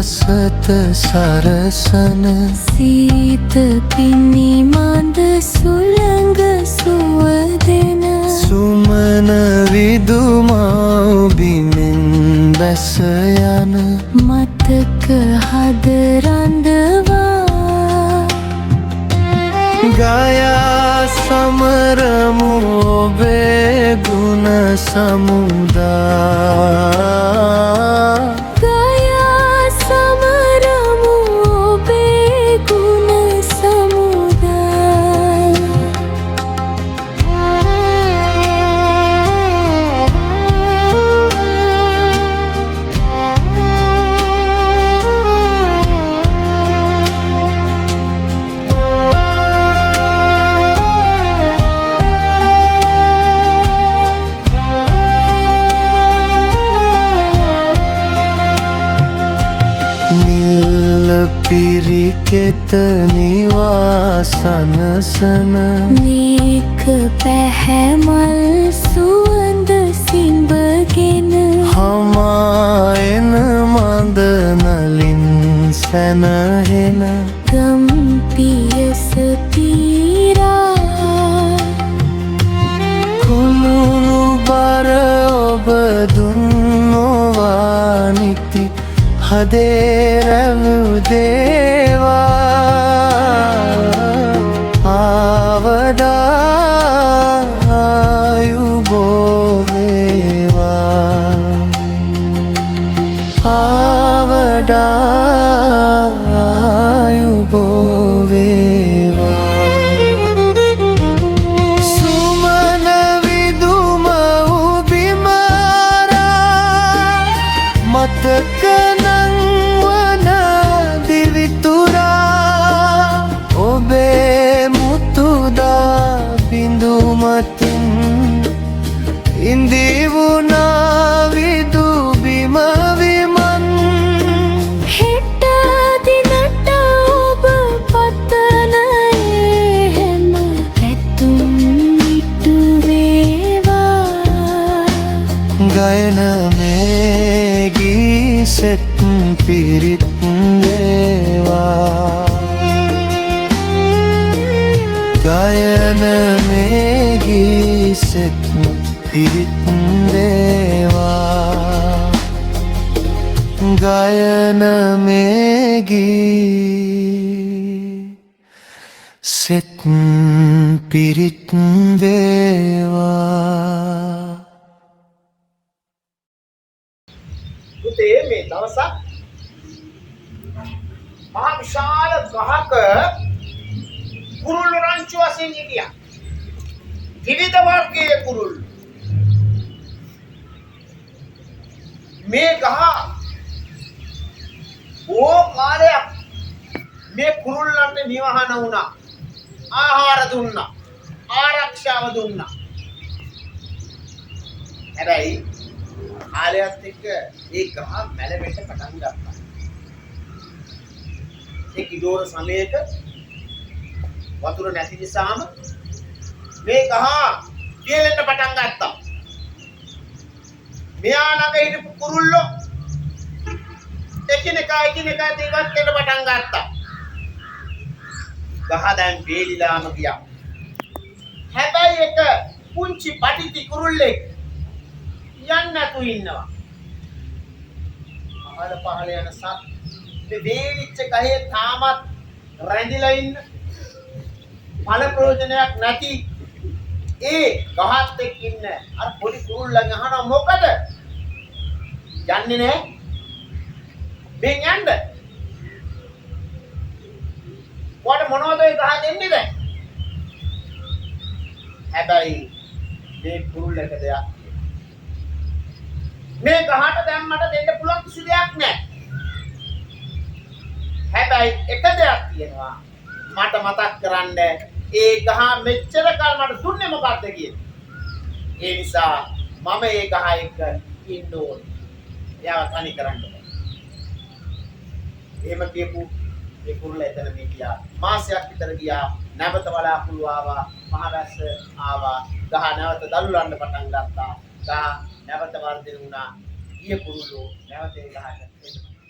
අසත සරසන සීත පිණි මඳ සුළඟ සුවදෙන සුමන විදුමා බිමෙන් බැස යන මතක හද රඳවා ගයා සමරමු ඔබේ ගුණ සමුදා ගයා සමරමු ඔබේ ගුණ පිරිකෙත නිවාසනසන මේක පැහැමල් සුවඳ සිඹගෙන හමා එන මඳ නලින් සැනහෙන ගම් පියස පීරා කුළුණු බර ඔබ දුන්නෝවා නිති හදේ රැවු දේවා ආවදා ආයුබෝ වේවා ආවදා ආයුබෝ වේවා සුමන විදුම උබිමාරා මතක මතින් ඉන්දිවුනා විදු බිම විමන් හෙට දිනට ඔබ පතනයේ හැම පැතුම් ඉටු වේවා ගයන මේ ගී සෙත් පිරිත් වේවා ගයන මේ ගී සෙත් පිරිත් වේවා ගයන මේ ගී සෙත් පිරිත් වේවා පුතේ මේ දවසක් මහා විශාල ගහක කුරුල්ල රංචු වශයෙන් හිටියා. විවිධ වර්ගයේ කුරුල්ල. මේ ගහ ඕ කාලයක් මේ කුරුල්ලන්ට නිවහන වුණා. ආහාර දුන්නා. ආරක්ෂාව දුන්නා. හැබැයි කාලයත් එක්ක ඒ ගහ මැලෙන්න පටන් ගත්තා. ඒ කිදෝර සමයක වතුර නැති නිසාම මේ ගහ පියලෙන්න පටන් ගත්තා. මෙයා ළඟ හිටපු කුරුල්ලෝ එකිනෙකා ඉවත් වෙන්න පටන් ගත්තා. ගහ දැන් වේලිලාම ගියා. හැබැයි එක පුංචි පටිති කුරුල්ලෙක් යන්න නැතු ඉන්නවා. අහල පහල යන සත් මේ වේලිච්ච ගහේ තාමත් රැඳිලා ඉන්න ඵල ප්‍රයෝජනයක් නැති ඒ ගහත් එක්ක ඉන්න අර පොඩි කුරුල්ලන් අහනවා මොකද යන්නේ නැහැ මේ යන්න මොනවද ඒ ගහ දෙන්නේ දැන් හැබැයි මේ කුරුල්ලක දෙයක් මේ ගහට දැන් මට දෙන්න පුළුවන් කිසි දෙයක් නැහැ හැබැයි එක දෙයක් තියෙනවා මට මතක් කරන්න ඒ ගහ මෙච්චර කල් මට දුන්නේ මොකක්ද කියන්නේ. ඒ නිසා මම ඒ ගහ එක්ක ඉන්න ඕනේ. එයාව තනි කරන්න බෑ. එහෙම කියපු ඒ කුරුල්ල එතන මේ ගියා. මාසයක් විතර ගියා. නැවත බලාකුළු ආවා. මහරැස් ආවා. ගහ නැවත දලුලන්න පටන් ගත්තා. ගහ නැවත වර්ධනය වුණා. ඊයේ කුරුල්ලෝ නැවත ඒ ගහට එන්න.